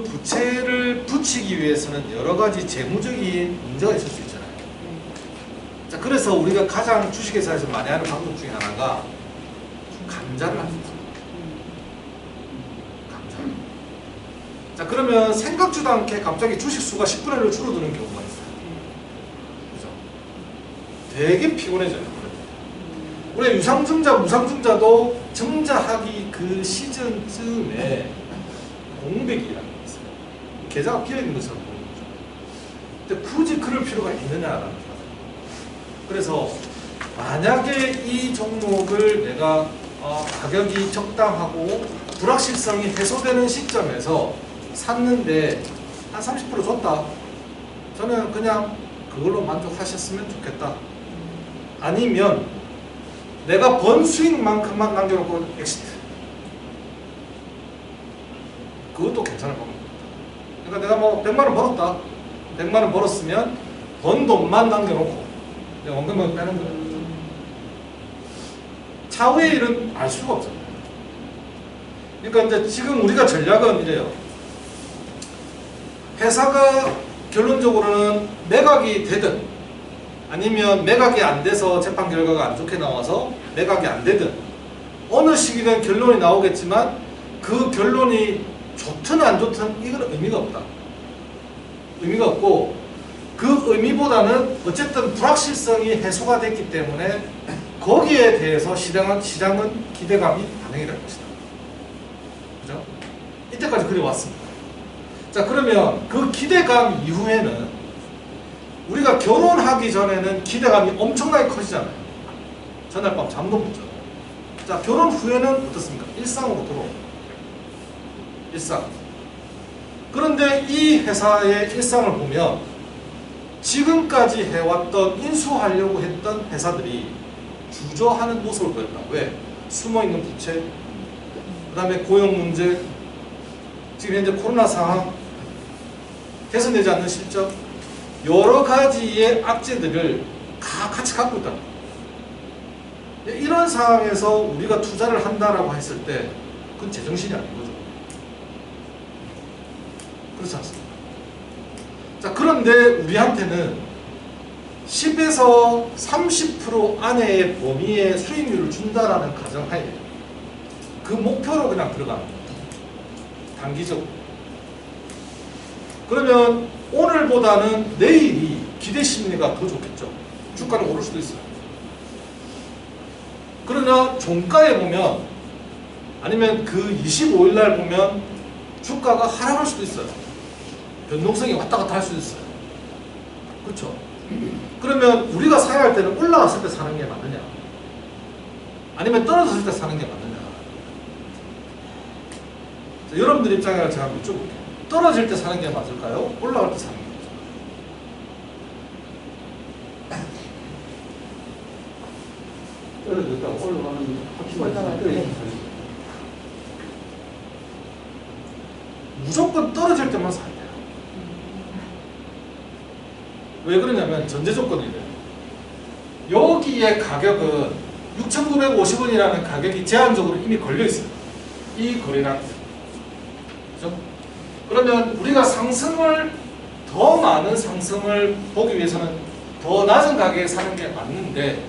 부채를 붙이기 위해서는 여러 가지 재무적인 문제가 있을 수 있잖아요. 자, 그래서 우리가 가장 주식회사에서 많이 하는 방법 중에 하나가 감자를 하는 거죠. 감자. 자, 그러면 생각지도 않게 갑자기 주식 수가 10분의 1로 줄어드는 경우가 있어요. 그죠? 되게 피곤해져요. 우리 유상증자, 무상증자도 증자하기 그 시즌쯤에 공백이라는 게 있어요. 계좌가 비어있는 것처럼 보이는 거죠. 근데 굳이 그럴 필요가 있느냐라는 거죠. 그래서 만약에 이 종목을 내가 가격이 적당하고 불확실성이 해소되는 시점에서 샀는데 한 30% 줬다. 저는 그냥 그걸로 만족하셨으면 좋겠다. 아니면 내가 번 수익만큼만 남겨놓고 엑시트. 그것도 괜찮을 겁니다. 그러니까 내가 뭐 100만 원 벌었다. 100만 원 벌었으면 번 돈만 남겨놓고 내가 원금만 빼는 거예요. 차후의 일은 알 수가 없잖아요. 그러니까 이제 지금 우리가 전략은 이래요. 회사가 결론적으로는 매각이 되든 아니면 매각이 안 돼서 재판 결과가 안 좋게 나와서 매각이 안 되든 어느 시기든 결론이 나오겠지만 그 결론이 좋든 안 좋든 이건 의미가 없다. 의미가 없고 그 의미보다는 어쨌든 불확실성이 해소가 됐기 때문에 거기에 대해서 시장은 기대감이 반영이 될 것이다. 그죠? 이때까지 그려왔습니다. 자, 그러면 그 기대감 이후에는 우리가 결혼하기 전에는 기대감이 엄청나게 커지잖아요. 전날 밤 잠도 못 자요. 자, 결혼 후에는 어떻습니까? 일상으로 들어옵니다. 일상. 그런데 이 회사의 일상을 보면 지금까지 해왔던 인수하려고 했던 회사들이 주저하는 모습을 보였다. 왜? 숨어있는 부채, 그 다음에 고용 문제, 지금 현재 코로나 상황, 개선되지 않는 실적, 여러 가지의 악재들을 다 같이 갖고 있다. 이런 상황에서 우리가 투자를 한다라고 했을 때 그건 제정신이 아닌 거죠. 그렇지 않습니까? 자, 그런데 우리한테는 10에서 30% 안의 범위의 수익률을 준다라는 가정하에 그 목표로 그냥 들어가는 겁니다. 단기적으로. 그러면 오늘보다는 내일이 기대 심리가 더 좋겠죠. 주가는 오를 수도 있어요. 그러나 종가에 보면 아니면 그 25일 날 보면 주가가 하락할 수도 있어요. 변동성이 왔다 갔다 할 수도 있어요. 그렇죠? 그러면 우리가 사야 할 때는 올라갔을 때 사는 게 맞느냐? 아니면 떨어졌을 때 사는 게 맞느냐? 자, 여러분들 입장에서 제가 여쭤볼게요. 떨어질 때 사는 게 맞을까요? 올라갈 때 사는 게 맞을까요? 떨어졌다 올라가는 확실히 무조건 떨어질 때만 사야 돼요. 왜 그러냐면 전제 조건이 돼요. 여기에 가격은 6,950원이라는 가격이 제한적으로 이미 걸려 있어요. 이 거래량. 그죠? 그러면 우리가 상승을 더 많은 상승을 보기 위해서는 더 낮은 가격에 사는 게 맞는데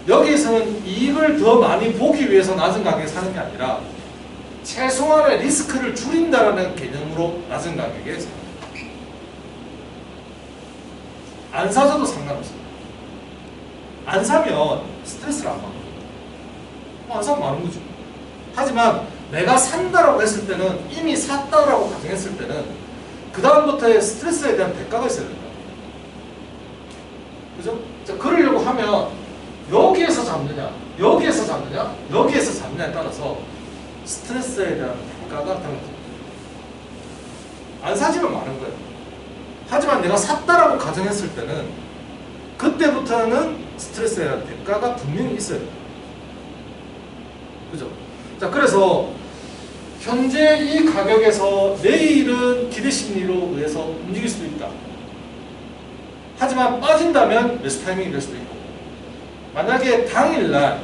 여기에서는 이익을 더 많이 보기 위해서 낮은 가격에 사는 게 아니라 최소한의 리스크를 줄인다라는 개념으로 낮은 가격에 사는 안 사줘도 상관없어요. 안 사면 스트레스를 안 받는 거예요. 안 사면 많은 거죠. 하지만 내가 산다라고 했을 때는 이미 샀다라고 가정했을 때는 그 다음부터의 스트레스에 대한 대가가 있어야 된다. 그죠? 자, 그러려고 하면 여기에서 잡느냐, 여기에서 잡느냐, 여기에서 잡느냐에 따라서 스트레스에 대한 대가가 달라집니다. 안 사지면 많은 거예요. 하지만 내가 샀다라고 가정했을 때는 그때부터는 스트레스에 대한 대가가 분명히 있어야 돼요. 그죠? 자, 그래서 현재 이 가격에서 내일은 기대심리로 의해서 움직일 수도 있다. 하지만 빠진다면 매수 타이밍이 될 수도 있고 만약에 당일날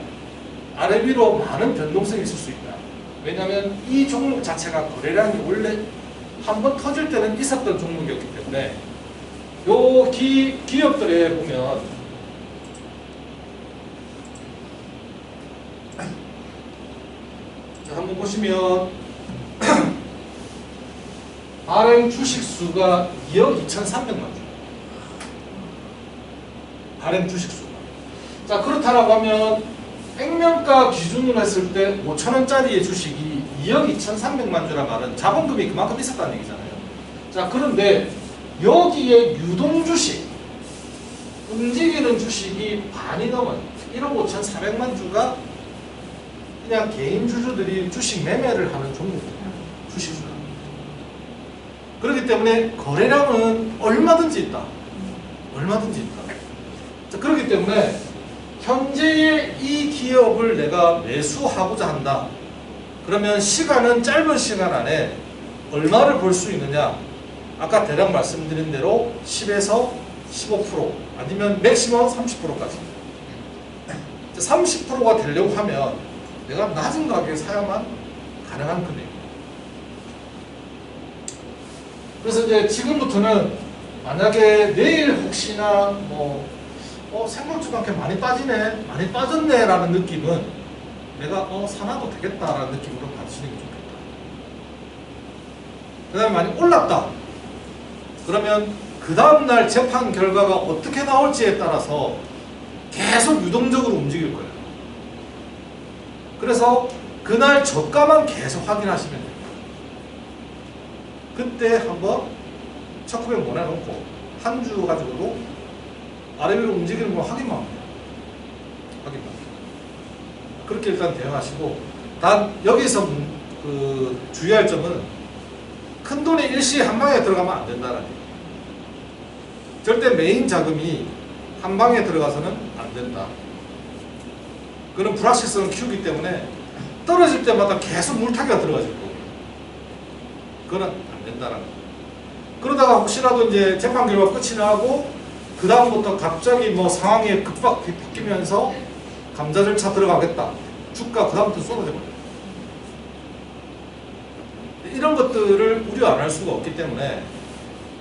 아래 위로 많은 변동성이 있을 수 있다. 왜냐하면 이 종목 자체가 거래량이 원래 한번 터질 때는 있었던 종목이었기 때문에 요 기업들에 보면 자, 한번 보시면 발행 주식 수가 2억 2,300만 주. 발행 주식 수가. 자, 그렇다라고 하면 액면가 기준으로 했을 때 5,000원짜리의 주식이 2억 2,300만 주란 말은 자본금이 그만큼 있었다는 얘기잖아요. 자, 그런데 여기에 유동 주식, 움직이는 주식이 반이 넘어요. 1억 5,400만 주가 그냥 개인 주주들이 주식 매매를 하는 종목이에요. 주식수가. 그렇기 때문에 거래량은 얼마든지 있다. 얼마든지 있다. 자, 그렇기 때문에 현재의 이 기업을 내가 매수하고자 한다. 그러면 시간은 짧은 시간 안에 얼마를 벌 수 있느냐? 아까 대략 말씀드린 대로 10에서 15% 아니면 맥시멈 30%까지. 30%가 되려고 하면 내가 낮은 가격에 사야만 가능한 금액입니다. 그래서 이제 지금부터는 만약에 내일 혹시나 생각지도 않게 많이 빠지네, 많이 빠졌네 라는 느낌은 내가 사놔도 되겠다라는 느낌으로 봐주시는 게 좋겠다. 그 다음에 많이 올랐다. 그러면 그 다음날 재판 결과가 어떻게 나올지에 따라서 계속 유동적으로 움직일 거예요. 그래서 그날 저가만 계속 확인하시면 됩니다. 그때 한번 1900 보내놓고 한 주 가지고도 아래 위로 움직이는 거 확인만 합니다. 확인만. 그렇게 일단 대응하시고, 단 여기서 주의할 점은 큰 돈이 일시에 한 방에 들어가면 안 된다는 얘기예요. 절대 메인 자금이 한 방에 들어가서는 안 된다. 그런 불확실성을 키우기 때문에 떨어질 때마다 계속 물타기가 들어가질 거고, 그건 안 된다는 거예요. 그러다가 혹시라도 이제 재판 결과 끝이 나고 그 다음부터 갑자기 상황이 급박 바뀌면서 감자 절차 들어가겠다. 주가 그 다음부터 쏟아져 버려요. 이런 것들을 우려 안 할 수가 없기 때문에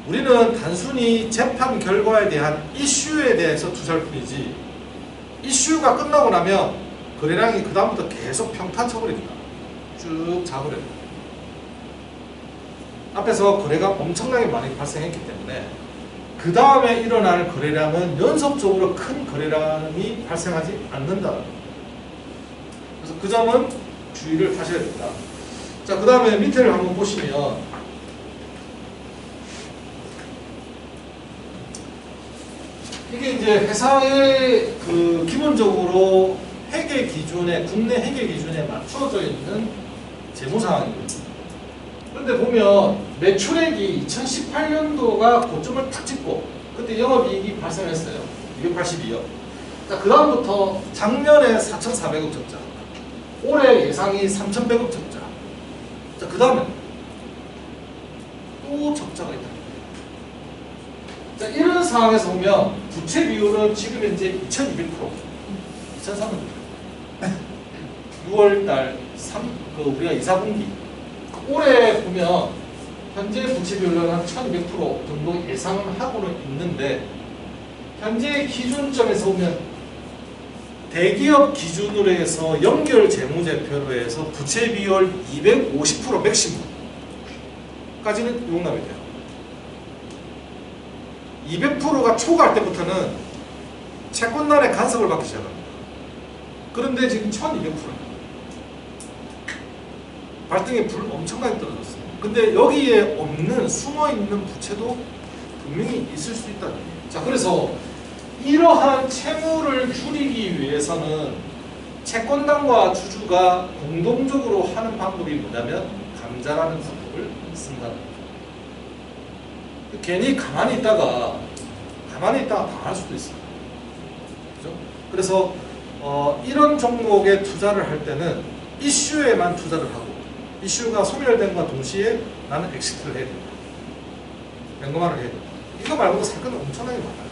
우리는 단순히 재판 결과에 대한 이슈에 대해서 투자할 뿐이지, 이슈가 끝나고 나면 거래량이 그 다음부터 계속 평타 쳐버립니다. 쭉 자버려요. 앞에서 거래가 엄청나게 많이 발생했기 때문에 그 다음에 일어날 거래량은 연속적으로 큰 거래량이 발생하지 않는다. 그래서 그 점은 주의를 하셔야 됩니다. 자, 그 다음에 밑에를 한번 보시면 이게 이제 회사의 기본적으로 회계 기준에, 국내 회계 기준에 맞춰져 있는 재무상황입니다. 그런데 보면 매출액이 2018년도가 고점을 탁 찍고 그때 영업이익이 발생했어요. 282억. 자, 그 다음부터 작년에 4,400억 적자, 올해 예상이 3,100억 적자. 자, 그 다음에 또 적자가 있다. 자, 이런 상황에서 보면 부채 비율은 지금 현재 2200%, 2300%. 6월달 우리가 2, 4분기 올해 보면 현재 부채 비율은 한 1200% 정도 예상을 하고는 있는데, 현재 기준점에서 보면 대기업 기준으로 해서 연결 재무제표로 해서 부채 비율 250% 맥시멈까지는 용납이 돼요. 200%가 초과할 때부터는 채권단의 간섭을 받기 시작합니다. 그런데 지금 1200%. 발등에 불 엄청나게 떨어졌어요. 근데 여기에 없는 숨어있는 부채도 분명히 있을 수 있다는 얘기예요. 자, 그래서 이러한 채무를 줄이기 위해서는 채권단과 주주가 공동적으로 하는 방법이 뭐냐면 감자라는 방법을 쓴다는 거예요. 괜히 가만히 있다가 당할 수도 있어요. 그죠? 그래서 이런 종목에 투자를 할 때는 이슈에만 투자를 하고, 이슈가 소멸됨과 동시에 나는 엑시트를 해야 된다. 맹금화를 해야 된다. 이거 말고도 사건은 엄청나게 많아요.